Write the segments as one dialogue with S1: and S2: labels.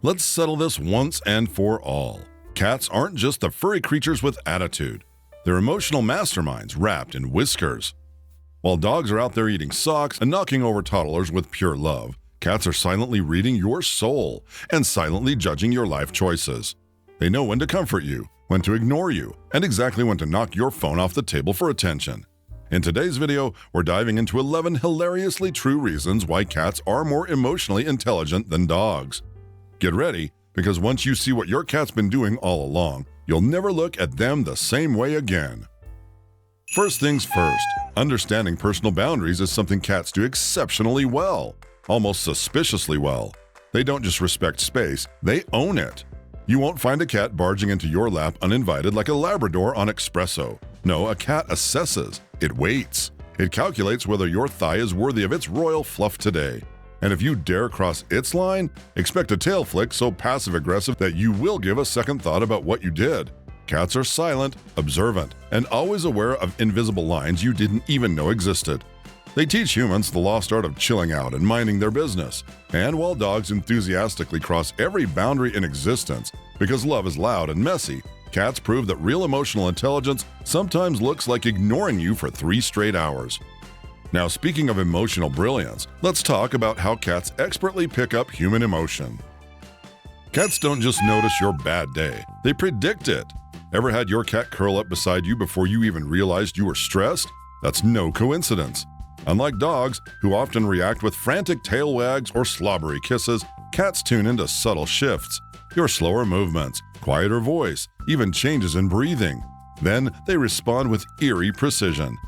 S1: Let's settle this once and for all. Cats aren't just the furry creatures with attitude. They're emotional masterminds wrapped in whiskers. While dogs are out there eating socks and knocking over toddlers with pure love, cats are silently reading your soul and silently judging your life choices. They know when to comfort you, when to ignore you, and exactly when to knock your phone off the table for attention. In today's video, we're diving into 11 hilariously true reasons why cats are more emotionally intelligent than dogs. Get ready, because once you see what your cat's been doing all along, you'll never look at them the same way again. First things first, understanding personal boundaries is something cats do exceptionally well, almost suspiciously well. They don't just respect space, they own it. You won't find a cat barging into your lap uninvited like a Labrador on espresso. No, a cat assesses. It waits. It calculates whether your thigh is worthy of its royal fluff today. And if you dare cross its line, expect a tail flick so passive-aggressive that you will give a second thought about what you did. Cats are silent, observant, and always aware of invisible lines you didn't even know existed. They teach humans the lost art of chilling out and minding their business. And while dogs enthusiastically cross every boundary in existence because love is loud and messy, cats prove that real emotional intelligence sometimes looks like ignoring you for 3 straight hours. Now, speaking of emotional brilliance, let's talk about how cats expertly pick up human emotion. Cats don't just notice your bad day, they predict it. Ever had your cat curl up beside you before you even realized you were stressed? That's no coincidence. Unlike dogs, who often react with frantic tail wags or slobbery kisses, cats tune into subtle shifts. Your slower movements, quieter voice, even changes in breathing. Then they respond with eerie precision.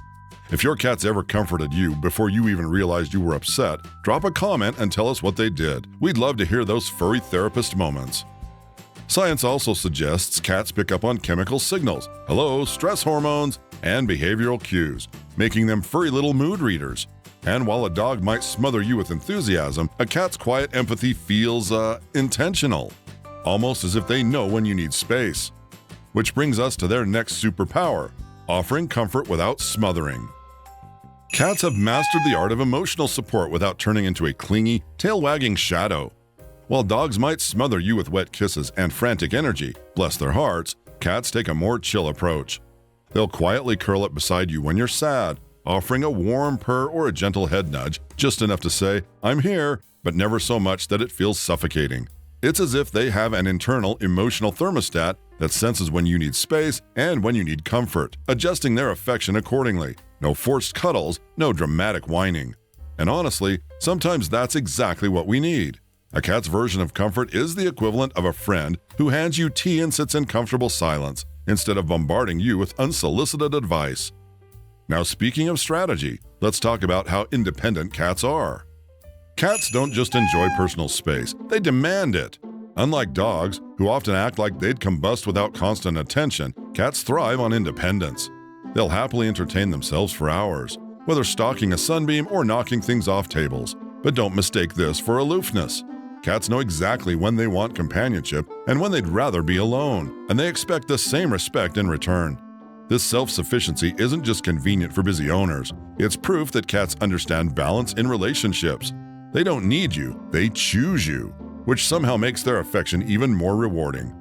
S1: If your cat's ever comforted you before you even realized you were upset, drop a comment and tell us what they did. We'd love to hear those furry therapist moments. Science also suggests cats pick up on chemical signals, stress hormones, and behavioral cues, making them furry little mood readers. And while a dog might smother you with enthusiasm, a cat's quiet empathy feels, intentional, almost as if they know when you need space. Which brings us to their next superpower, offering comfort without smothering. Cats have mastered the art of emotional support without turning into a clingy, tail-wagging shadow. While dogs might smother you with wet kisses and frantic energy, bless their hearts, cats take a more chill approach. They'll quietly curl up beside you when you're sad, offering a warm purr or a gentle head nudge, just enough to say, "I'm here," but never so much that it feels suffocating. It's as if they have an internal emotional thermostat that senses when you need space and when you need comfort, adjusting their affection accordingly. No forced cuddles, no dramatic whining. And honestly, sometimes that's exactly what we need. A cat's version of comfort is the equivalent of a friend who hands you tea and sits in comfortable silence, instead of bombarding you with unsolicited advice. Now, speaking of strategy, let's talk about how independent cats are. Cats don't just enjoy personal space, they demand it. Unlike dogs, who often act like they'd combust without constant attention, cats thrive on independence. They'll happily entertain themselves for hours, whether stalking a sunbeam or knocking things off tables. But don't mistake this for aloofness. Cats know exactly when they want companionship and when they'd rather be alone, and they expect the same respect in return. This self-sufficiency isn't just convenient for busy owners, it's proof that cats understand balance in relationships. They don't need you, they choose you, which somehow makes their affection even more rewarding.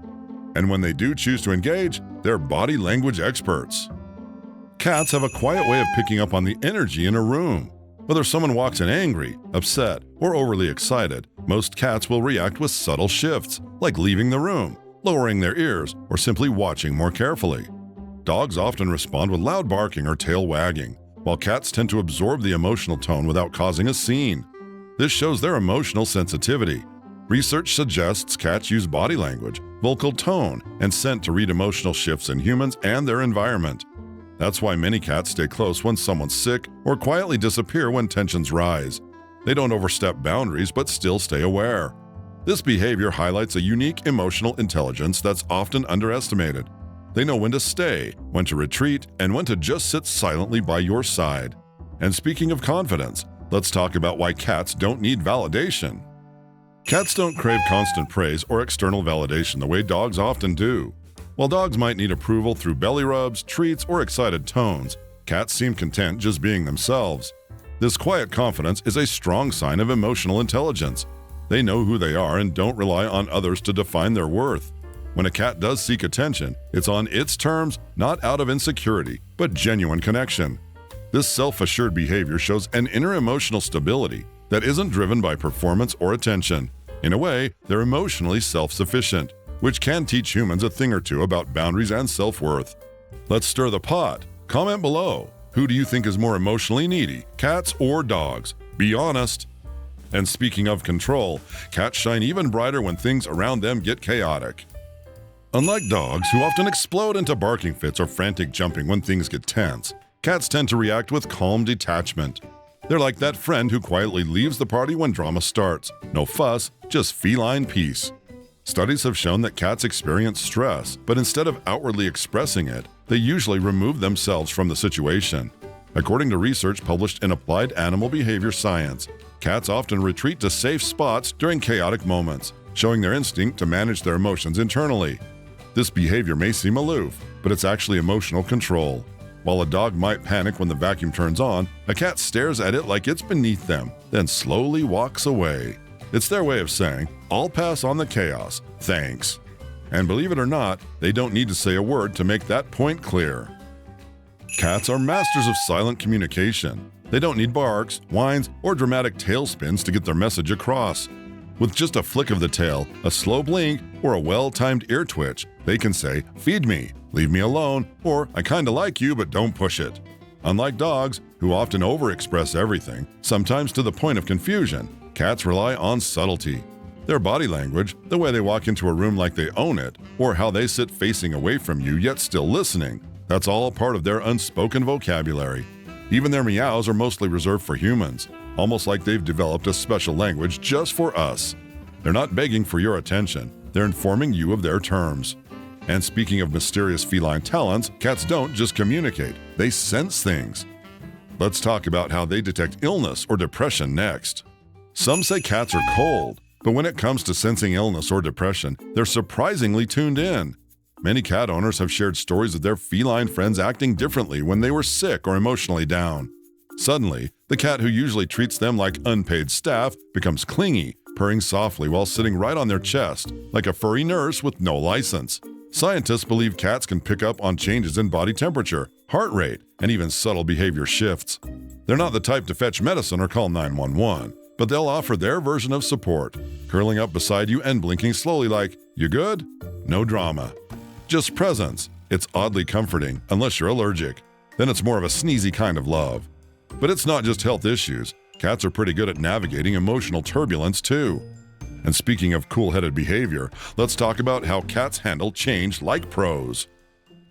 S1: And when they do choose to engage, they're body language experts. Cats have a quiet way of picking up on the energy in a room. Whether someone walks in angry, upset, or overly excited, most cats will react with subtle shifts, like leaving the room, lowering their ears, or simply watching more carefully. Dogs often respond with loud barking or tail wagging, while cats tend to absorb the emotional tone without causing a scene. This shows their emotional sensitivity. Research suggests cats use body language, vocal tone, and scent to read emotional shifts in humans and their environment. That's why many cats stay close when someone's sick or quietly disappear when tensions rise. They don't overstep boundaries but still stay aware. This behavior highlights a unique emotional intelligence that's often underestimated. They know when to stay, when to retreat, and when to just sit silently by your side. And speaking of confidence, let's talk about why cats don't need validation. Cats don't crave constant praise or external validation the way dogs often do. While dogs might need approval through belly rubs, treats, or excited tones, cats seem content just being themselves. This quiet confidence is a strong sign of emotional intelligence. They know who they are and don't rely on others to define their worth. When a cat does seek attention, it's on its terms, not out of insecurity, but genuine connection. This self-assured behavior shows an inner emotional stability that isn't driven by performance or attention. In a way, they're emotionally self-sufficient, which can teach humans a thing or two about boundaries and self-worth. Let's stir the pot. Comment below. Who do you think is more emotionally needy, cats or dogs? Be honest. And speaking of control, cats shine even brighter when things around them get chaotic. Unlike dogs, who often explode into barking fits or frantic jumping when things get tense, cats tend to react with calm detachment. They're like that friend who quietly leaves the party when drama starts. No fuss, just feline peace. Studies have shown that cats experience stress, but instead of outwardly expressing it, they usually remove themselves from the situation. According to research published in Applied Animal Behavior Science, cats often retreat to safe spots during chaotic moments, showing their instinct to manage their emotions internally. This behavior may seem aloof, but it's actually emotional control. While a dog might panic when the vacuum turns on, a cat stares at it like it's beneath them, then slowly walks away. It's their way of saying, "I'll pass on the chaos, thanks." And believe it or not, they don't need to say a word to make that point clear. Cats are masters of silent communication. They don't need barks, whines, or dramatic tail spins to get their message across. With just a flick of the tail, a slow blink, or a well-timed ear twitch, they can say, "Feed me," "Leave me alone," or "I kinda like you, but don't push it." Unlike dogs, who often overexpress everything, sometimes to the point of confusion, cats rely on subtlety. Their body language, the way they walk into a room like they own it, or how they sit facing away from you yet still listening, that's all a part of their unspoken vocabulary. Even their meows are mostly reserved for humans, almost like they've developed a special language just for us. They're not begging for your attention, they're informing you of their terms. And speaking of mysterious feline talents, cats don't just communicate, they sense things. Let's talk about how they detect illness or depression next. Some say cats are cold, but when it comes to sensing illness or depression, they're surprisingly tuned in. Many cat owners have shared stories of their feline friends acting differently when they were sick or emotionally down. Suddenly, the cat who usually treats them like unpaid staff becomes clingy, purring softly while sitting right on their chest, like a furry nurse with no license. Scientists believe cats can pick up on changes in body temperature, heart rate, and even subtle behavior shifts. They're not the type to fetch medicine or call 911, but they'll offer their version of support, curling up beside you and blinking slowly like, "You good?" No drama. Just presence. It's oddly comforting, unless you're allergic. Then it's more of a sneezy kind of love. But it's not just health issues. Cats are pretty good at navigating emotional turbulence too. And speaking of cool-headed behavior, let's talk about how cats handle change like pros.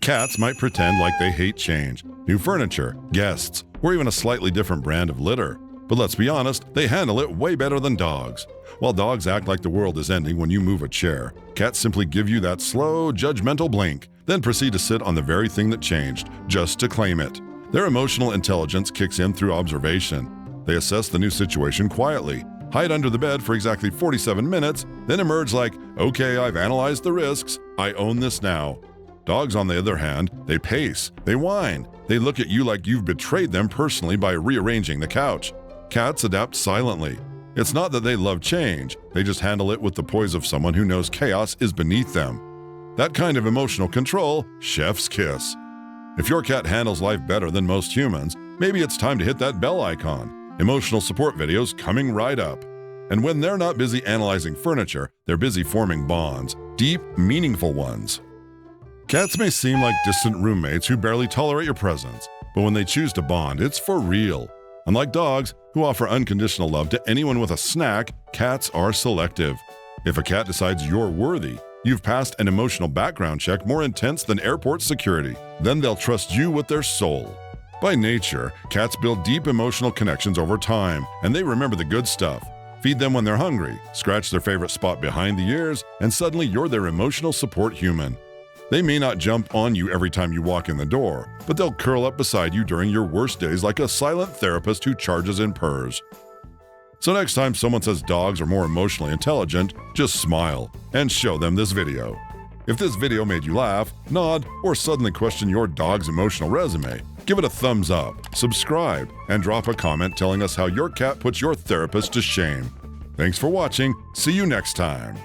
S1: Cats might pretend like they hate change, new furniture, guests, or even a slightly different brand of litter. But let's be honest, they handle it way better than dogs. While dogs act like the world is ending when you move a chair, cats simply give you that slow, judgmental blink, then proceed to sit on the very thing that changed, just to claim it. Their emotional intelligence kicks in through observation. They assess the new situation quietly, hide under the bed for exactly 47 minutes, then emerge like, "Okay, I've analyzed the risks, I own this now." Dogs, on the other hand, they pace, they whine, they look at you like you've betrayed them personally by rearranging the couch. Cats adapt silently. It's not that they love change, they just handle it with the poise of someone who knows chaos is beneath them. That kind of emotional control, chef's kiss. If your cat handles life better than most humans, maybe it's time to hit that bell icon. Emotional support videos coming right up. And when they're not busy analyzing furniture, they're busy forming bonds, deep, meaningful ones. Cats may seem like distant roommates who barely tolerate your presence, but when they choose to bond, it's for real. Unlike dogs, who offer unconditional love to anyone with a snack, cats are selective. If a cat decides you're worthy, you've passed an emotional background check more intense than airport security, then they'll trust you with their soul. By nature, cats build deep emotional connections over time, and they remember the good stuff. Feed them when they're hungry, scratch their favorite spot behind the ears, and suddenly you're their emotional support human. They may not jump on you every time you walk in the door, but they'll curl up beside you during your worst days like a silent therapist who charges in purrs. So next time someone says dogs are more emotionally intelligent, just smile and show them this video. If this video made you laugh, nod, or suddenly question your dog's emotional resume, give it a thumbs up, subscribe, and drop a comment telling us how your cat puts your therapist to shame. Thanks for watching. See you next time.